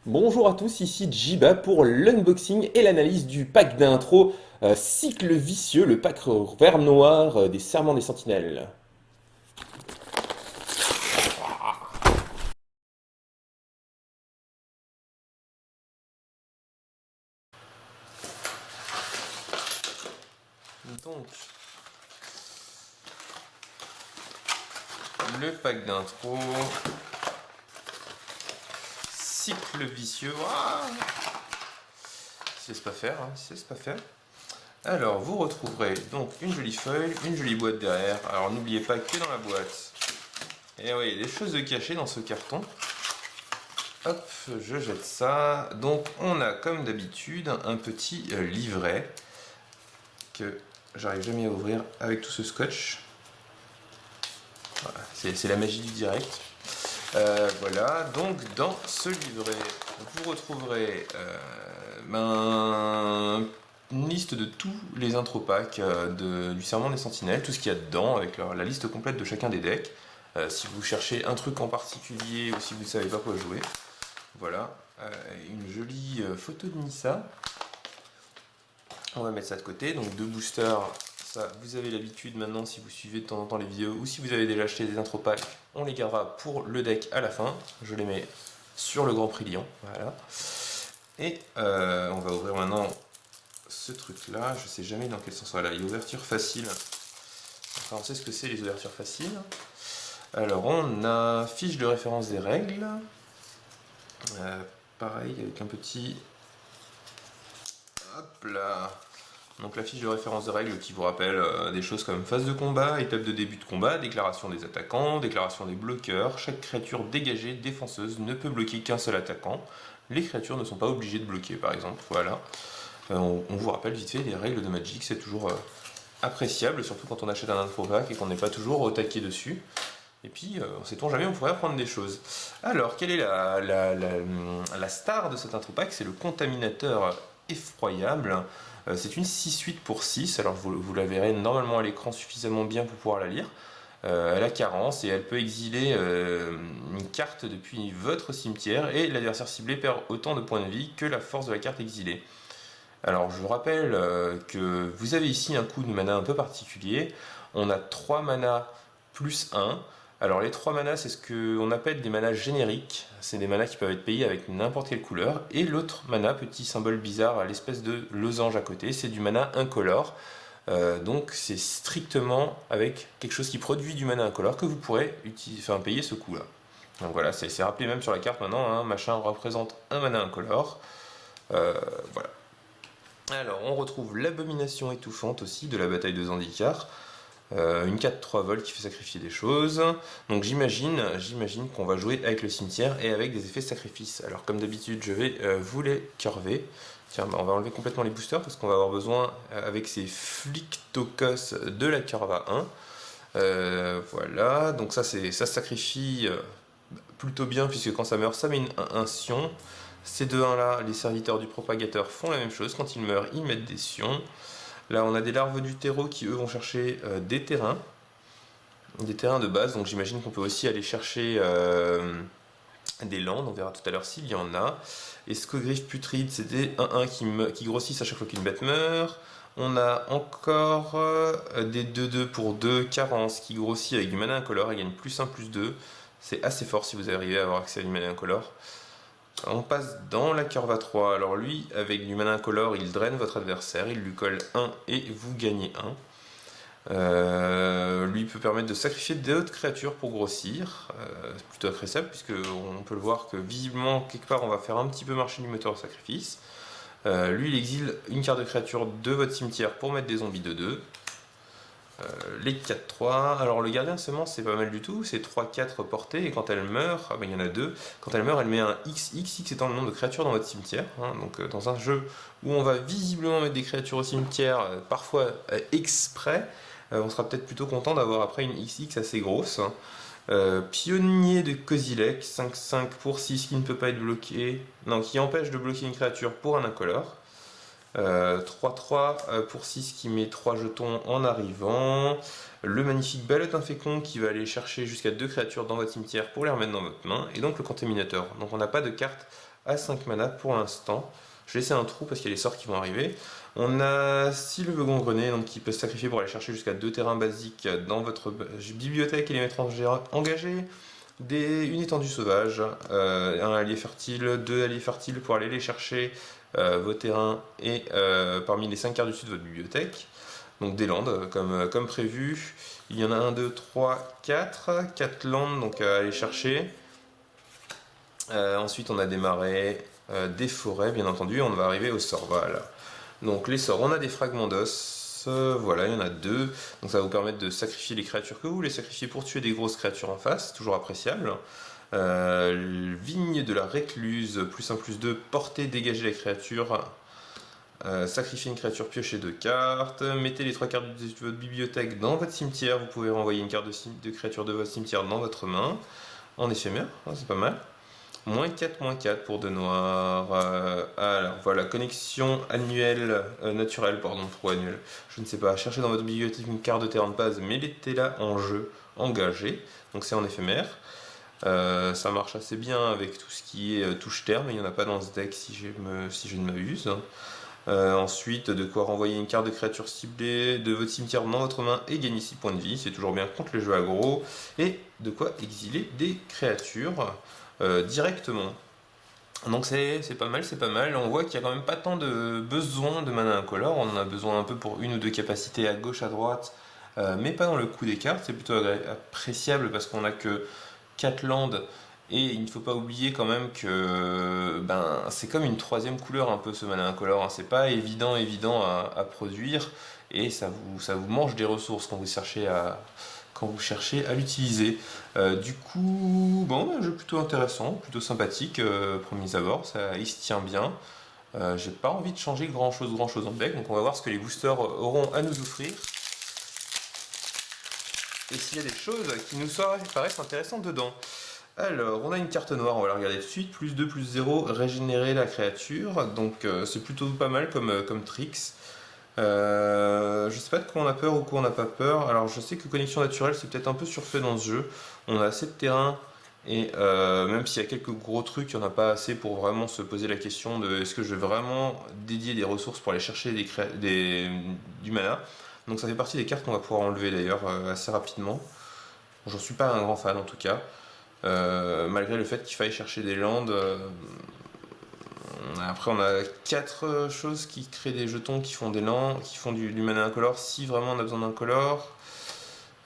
Bonjour à tous, ici Jiba pour l'unboxing et l'analyse du pack d'intro Cycle Vicieux, le pack vert noir des Serments des Sentinelles. Donc, le pack d'intro, Cycle Vicieux, c'est pas faire, c'est pas faire. Alors, vous retrouverez donc une jolie feuille, une jolie boîte derrière. Alors, n'oubliez pas que dans la boîte, et oui, il y a des choses de cachées dans ce carton. Hop, je jette ça. Donc, on a comme d'habitude un petit livret que j'arrive jamais à ouvrir avec tout ce scotch. Voilà, c'est la magie du direct. Voilà, donc dans ce livret, vous retrouverez une liste de tous les intro packs du Serment des Sentinelles, tout ce qu'il y a dedans, avec la liste complète de chacun des decks. Si vous cherchez un truc en particulier ou si vous ne savez pas quoi jouer. Voilà, une jolie photo de Nissa. On va mettre ça de côté, donc deux boosters. Ça, vous avez l'habitude maintenant, si vous suivez de temps en temps les vidéos, ou si vous avez déjà acheté des intro packs, on les gardera pour le deck à la fin. Je les mets sur le Grand Prix Lyon, voilà. Et on va ouvrir maintenant ce truc-là. Je sais jamais dans quel sens. Voilà, il y a ouverture facile. Enfin, on sait ce que c'est les ouvertures faciles. Alors, on a fiche de référence des règles. Pareil, avec un petit... Hop là. Donc la fiche de référence de règles qui vous rappelle des choses comme phase de combat, étape de début de combat, déclaration des attaquants, déclaration des bloqueurs. Chaque créature dégagée, défenseuse, ne peut bloquer qu'un seul attaquant. Les créatures ne sont pas obligées de bloquer, par exemple. Voilà. On vous rappelle vite fait les règles de Magic, c'est toujours appréciable, surtout quand on achète un intro pack et qu'on n'est pas toujours au taquet dessus. Et puis, on sait-on jamais, on pourrait apprendre des choses. Alors, quelle est la star de cet intro pack? C'est le contaminateur effroyable. C'est une 6/8 pour 6, alors vous la verrez normalement à l'écran suffisamment bien pour pouvoir la lire. Elle a carence et elle peut exiler une carte depuis votre cimetière et l'adversaire ciblé perd autant de points de vie que la force de la carte exilée. Alors je vous rappelle que vous avez ici un coût de mana un peu particulier. On a 3 manas plus 1. Alors les 3 manas, c'est ce qu'on appelle des manas génériques. C'est des manas qui peuvent être payés avec n'importe quelle couleur. Et l'autre mana, petit symbole bizarre à l'espèce de losange à côté, c'est du mana incolore. Donc c'est strictement avec quelque chose qui produit du mana incolore que vous pourrez payer ce coût-là. Donc voilà, c'est rappelé même sur la carte maintenant, hein, machin représente un mana incolore. Voilà. Alors, on retrouve l'abomination étouffante aussi de la bataille de Zendikar. Une 4-3 vol qui fait sacrifier des choses. Donc j'imagine qu'on va jouer avec le cimetière et avec des effets sacrifice. Alors comme d'habitude, je vais vous les curver. Tiens, on va enlever complètement les boosters parce qu'on va avoir besoin, avec ces Flictocos, de la curve à 1. Voilà, donc ça sacrifie plutôt bien puisque quand ça meurt, ça met un sion. Ces deux 1 là, les serviteurs du propagateur font la même chose. Quand ils meurent, ils mettent des sions. Là, on a des larves du terreau qui, eux, vont chercher des terrains de base. Donc, j'imagine qu'on peut aussi aller chercher des landes. On verra tout à l'heure s'il y en a. Et Scogriffe putride, c'est des 1-1 qui grossissent à chaque fois qu'une bête meurt. On a encore des 2-2 pour 2 carence qui grossit avec du mana incolore. Il gagne plus 1, plus 2. C'est assez fort si vous arrivez à avoir accès à du mana incolore. On passe dans la curve à 3. Alors lui, avec du mana incolore, il draine votre adversaire, il lui colle 1 et vous gagnez 1. Lui peut permettre de sacrifier d'autres créatures pour grossir. C'est plutôt appréciable puisque on peut le voir que visiblement, quelque part, on va faire un petit peu marcher du moteur de sacrifice. Lui, il exile une carte de créature de votre cimetière pour mettre des zombies de 2. Les 4-3. Alors le gardien de semence c'est pas mal du tout, c'est 3-4 portées et quand elle meurt, ah ben, il y en a deux, quand elle meurt elle met un X, X étant le nombre de créatures dans votre cimetière. Hein. Donc dans un jeu où on va visiblement mettre des créatures au cimetière, parfois exprès, on sera peut-être plutôt content d'avoir après une XX assez grosse. Hein. Pionnier de Kozilek, 5-5 pour 6 qui ne peut pas être bloqué, non, qui empêche de bloquer une créature pour un incolore. 3-3 pour 6 qui met 3 jetons en arrivant. Le magnifique Balotte Infécond qui va aller chercher jusqu'à 2 créatures dans votre cimetière pour les remettre dans votre main. Et donc le contaminateur. Donc on n'a pas de carte à 5 mana pour l'instant. Je vais laisser un trou parce qu'il y a les sorts qui vont arriver. On a Sylve Gangrené, donc qui peut se sacrifier pour aller chercher jusqu'à 2 terrains basiques dans votre bibliothèque et les mettre engagés. Une étendue sauvage, un allié fertile, 2 alliés fertiles pour aller les chercher vos terrains et parmi les 5 cartes du dessus de votre bibliothèque. Donc des landes comme prévu. Il y en a 1, 2, 3, 4. 4 landes donc à aller chercher. Ensuite on a des marais, des forêts bien entendu. On va arriver aux sorts. Voilà. Donc les sorts, on a des fragments d'os, voilà, il y en a 2. Donc ça va vous permettre de sacrifier les créatures que vous voulez sacrifier pour tuer des grosses créatures en face, toujours appréciable. Vigne de la récluse, +1, +2, portée, dégager la créature. Sacrifier une créature, piocher 2 cartes. Mettez les 3 cartes de votre bibliothèque dans votre cimetière. Vous pouvez renvoyer une carte de créature de votre cimetière dans votre main. En éphémère, c'est pas mal. -4 pour 2 noirs. Alors voilà, connexion annuelle, naturelle, pardon, trop annuelle. Je ne sais pas. Cherchez dans votre bibliothèque une carte de terrain de base, mettez-la en jeu, engagée. Donc c'est en éphémère. Ça marche assez bien avec tout ce qui est touche terme, mais il n'y en a pas dans ce deck si je ne m'abuse. Ensuite, de quoi renvoyer une carte de créature ciblée de votre cimetière dans votre main et gagner 6 points de vie, c'est toujours bien contre les jeux aggro. Et de quoi exiler des créatures directement. Donc c'est pas mal, c'est pas mal. On voit qu'il n'y a quand même pas tant de besoin de mana incolore. On en a besoin un peu pour une ou deux capacités à gauche, à droite, mais pas dans le coup des cartes. C'est plutôt appréciable parce qu'on a que 4 landes. Et il ne faut pas oublier quand même que c'est comme une troisième couleur un peu ce mana incolore. Hein. C'est pas évident à produire et ça vous mange des ressources quand vous cherchez à l'utiliser. Du coup, bon, un jeu plutôt intéressant, plutôt sympathique, premier abord, il se tient bien. J'ai pas envie de changer grand chose en deck, donc on va voir ce que les boosters auront à nous offrir. Et s'il y a des choses qui nous paraissent intéressantes dedans. Alors, on a une carte noire, on va la regarder tout de suite. +2, +0, régénérer la créature. Donc, c'est plutôt pas mal comme tricks. Je sais pas de quoi on a peur ou quoi on n'a pas peur. Alors, je sais que connexion naturelle, c'est peut-être un peu surfait dans ce jeu. On a assez de terrain. Et même s'il y a quelques gros trucs, il n'y en a pas assez pour vraiment se poser la question de est-ce que je vais vraiment dédier des ressources pour aller chercher du mana. Donc ça fait partie des cartes qu'on va pouvoir enlever d'ailleurs assez rapidement. J'en suis pas un grand fan en tout cas. Malgré le fait qu'il faille chercher des landes. Après on a 4 choses qui créent des jetons qui font des landes, qui font du mana incolore si vraiment on a besoin d'incolore.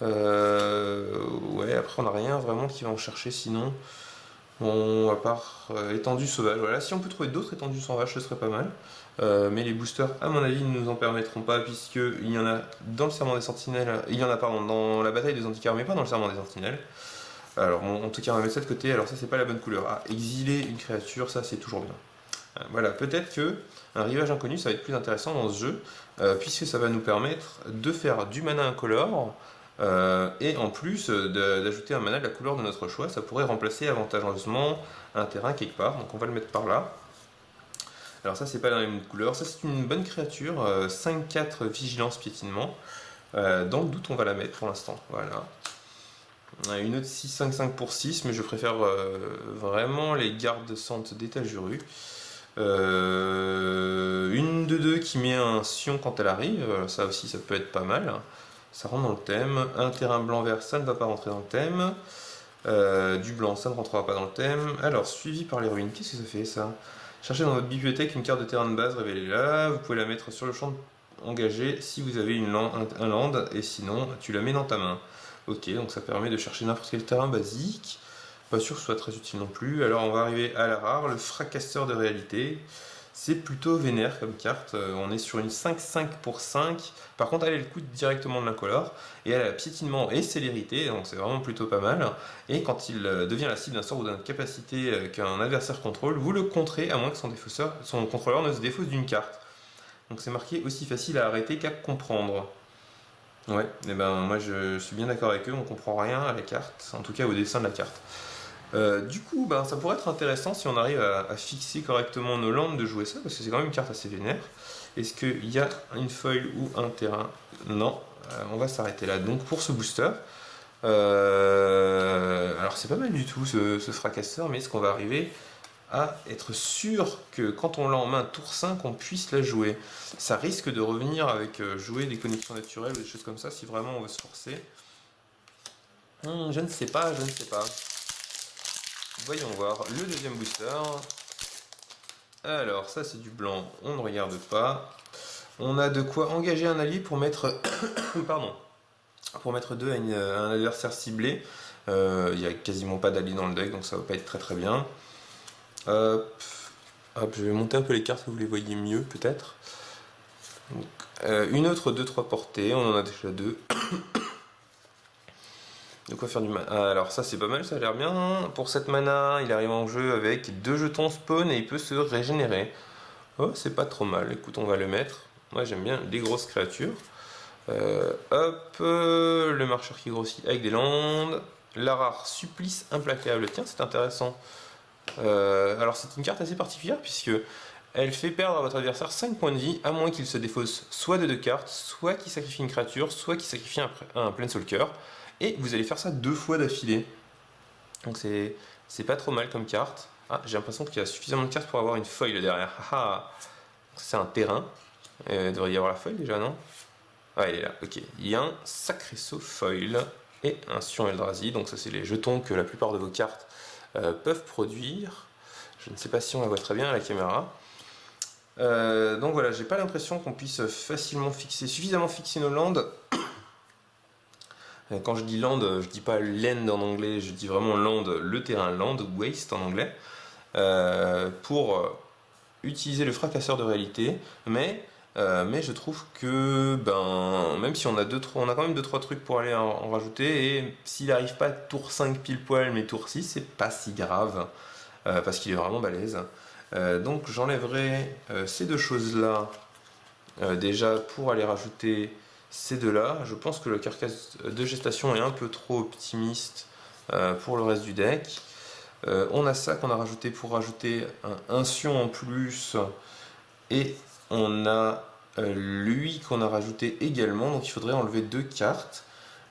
Ouais, après on n'a rien vraiment qui va en chercher sinon. Bon, à part étendue sauvage. Voilà, si on peut trouver d'autres étendues sauvages, ce serait pas mal. Mais les boosters, à mon avis, ne nous en permettront pas, puisqu'il y en a dans le serment des sentinelles. Il y en a, pardon, dans la bataille des antiquaires, mais pas dans le serment des sentinelles. Alors, bon, en tout cas, on va mettre ça de côté. Alors, ça, c'est pas la bonne couleur. Ah, exiler une créature, ça, c'est toujours bien. Voilà, peut-être que un rivage inconnu, ça va être plus intéressant dans ce jeu, puisque ça va nous permettre de faire du mana incolore. Et en plus d'ajouter un mana de la couleur de notre choix, ça pourrait remplacer avantageusement un terrain quelque part, donc on va le mettre par là. Alors ça c'est pas la même couleur, ça c'est une bonne créature, 5-4 vigilance piétinement, dans le doute on va la mettre pour l'instant, voilà. Une autre 6-5-5 pour 6, mais je préfère vraiment les gardes santes d'Étajuru. Une de 2 qui met un sion quand elle arrive, ça aussi ça peut être pas mal. Ça rentre dans le thème. Un terrain blanc-vert, ça ne va pas rentrer dans le thème. Du blanc, ça ne rentrera pas dans le thème. Alors, suivi par les ruines, qu'est-ce que ça fait ça? Cherchez dans votre bibliothèque une carte de terrain de base, révélez-la. Vous pouvez la mettre sur le champ engagé si vous avez un land, et sinon, tu la mets dans ta main. Ok, donc ça permet de chercher n'importe quel terrain basique. Pas sûr que ce soit très utile non plus. Alors, on va arriver à la rare, le fracasseur de réalité. C'est plutôt vénère comme carte, on est sur une 5-5 pour 5, par contre elle coûte directement de l'incolore, et elle a piétinement et célérité, donc c'est vraiment plutôt pas mal, et quand il devient la cible d'un sort ou d'une capacité qu'un adversaire contrôle, vous le contrez à moins que son contrôleur ne se défausse d'une carte. Donc c'est marqué aussi facile à arrêter qu'à comprendre. Ouais, et ben moi je suis bien d'accord avec eux, on comprend rien à la carte, en tout cas au dessin de la carte. Du coup, ça pourrait être intéressant si on arrive à fixer correctement nos landes de jouer ça, parce que c'est quand même une carte assez vénère. Est-ce qu'il y a une foil ou un terrain? Non, on va s'arrêter là. Donc pour ce booster, alors c'est pas mal du tout ce fracasseur, mais est-ce qu'on va arriver à être sûr que quand on l'a en main tour 5, on puisse la jouer. Ça risque de revenir avec jouer des connexions naturelles ou des choses comme ça si vraiment on veut se forcer. Je ne sais pas, je ne sais pas. Voyons voir le deuxième booster. Alors ça c'est du blanc, on ne regarde pas. On a de quoi engager un allié pour mettre pardon, pour mettre 2 à, un adversaire ciblé. Il n'y a quasiment pas d'alliés dans le deck, donc ça va pas être très très bien. Hop, je vais monter un peu les cartes que vous les voyez mieux peut-être. Une autre 2-3 portées, on en a déjà 2. De quoi faire du mana. Alors ça c'est pas mal, ça a l'air bien. Pour cette mana, il arrive en jeu avec 2 jetons spawn et il peut se régénérer. Oh, c'est pas trop mal. Écoute, on va le mettre. Moi j'aime bien les grosses créatures. Le marcheur qui grossit avec des landes. La rare supplice implacable. Tiens, c'est intéressant. Alors c'est une carte assez particulière puisque elle fait perdre à votre adversaire 5 points de vie à moins qu'il se défausse soit de 2 cartes, soit qu'il sacrifie une créature, soit qu'il sacrifie un Planeswalker. Et vous allez faire ça 2 fois d'affilée. Donc c'est pas trop mal comme carte. Ah, j'ai l'impression qu'il y a suffisamment de cartes pour avoir une foil derrière. C'est un terrain. Il devrait y avoir la foil déjà, non? Ouais, il est là, ok. Il y a un sacré saut foil et un Sion Eldrazi. Donc ça c'est les jetons que la plupart de vos cartes peuvent produire. Je ne sais pas si on la voit très bien à la caméra. Donc voilà, j'ai pas l'impression qu'on puisse facilement suffisamment fixer nos landes. Quand je dis land, je dis pas land en anglais, je dis vraiment land, le terrain land, waste en anglais, pour utiliser le fracasseur de réalité, mais je trouve que même si on a quand même 2-3 trucs pour aller en rajouter, et s'il n'arrive pas tour 5 pile poil mais tour 6, c'est pas si grave, parce qu'il est vraiment balèze. Donc j'enlèverai ces deux choses là déjà pour aller rajouter ces deux-là. Je pense que le carcasse de gestation est un peu trop optimiste pour le reste du deck. On a ça qu'on a rajouté pour rajouter un Sion en plus. Et on a lui qu'on a rajouté également. Donc il faudrait enlever 2 cartes.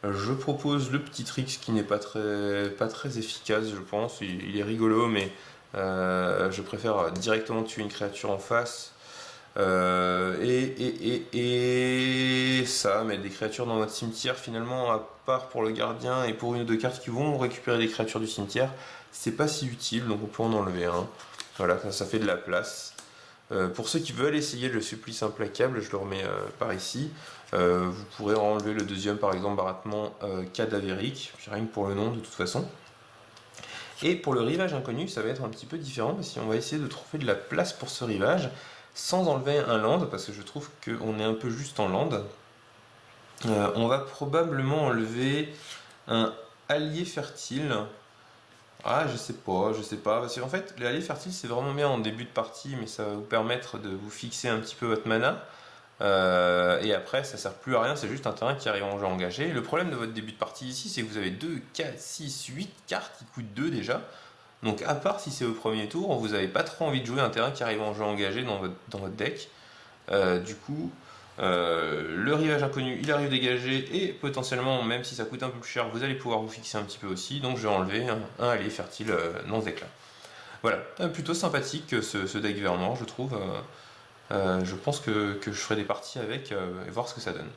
Je propose le petit trick qui n'est pas très efficace, je pense. Il est rigolo, mais je préfère directement tuer une créature en face. Et ça, mettre des créatures dans notre cimetière, finalement, à part pour le gardien et pour une ou deux cartes qui vont récupérer des créatures du cimetière, c'est pas si utile, donc on peut en enlever un. Voilà, ça fait de la place. Pour ceux qui veulent essayer le supplice implacable, je le remets par ici. Vous pourrez enlever le deuxième, par exemple, baratement cadavérique, rien que pour le nom de toute façon. Et pour le rivage inconnu, ça va être un petit peu différent, parce qu'on va essayer de trouver de la place pour ce rivage, sans enlever un land, parce que je trouve qu'on est un peu juste en land. On va probablement enlever un allié fertile. Ah, je sais pas, parce qu'en fait, l'allié fertile c'est vraiment bien en début de partie, mais ça va vous permettre de vous fixer un petit peu votre mana. Et après, ça sert plus à rien, c'est juste un terrain qui arrive en jeu engagé. Le problème de votre début de partie ici, c'est que vous avez 2, 4, 6, 8 cartes qui coûtent 2 déjà. Donc à part si c'est au premier tour, vous n'avez pas trop envie de jouer un terrain qui arrive en jeu engagé dans votre deck. Du coup, le rivage inconnu, il arrive dégagé et potentiellement, même si ça coûte un peu plus cher, vous allez pouvoir vous fixer un petit peu aussi. Donc je vais enlever un allié fertile dans ce deck là. Voilà, plutôt sympathique ce deck Vermort, je trouve. Je pense que je ferai des parties avec et voir ce que ça donne.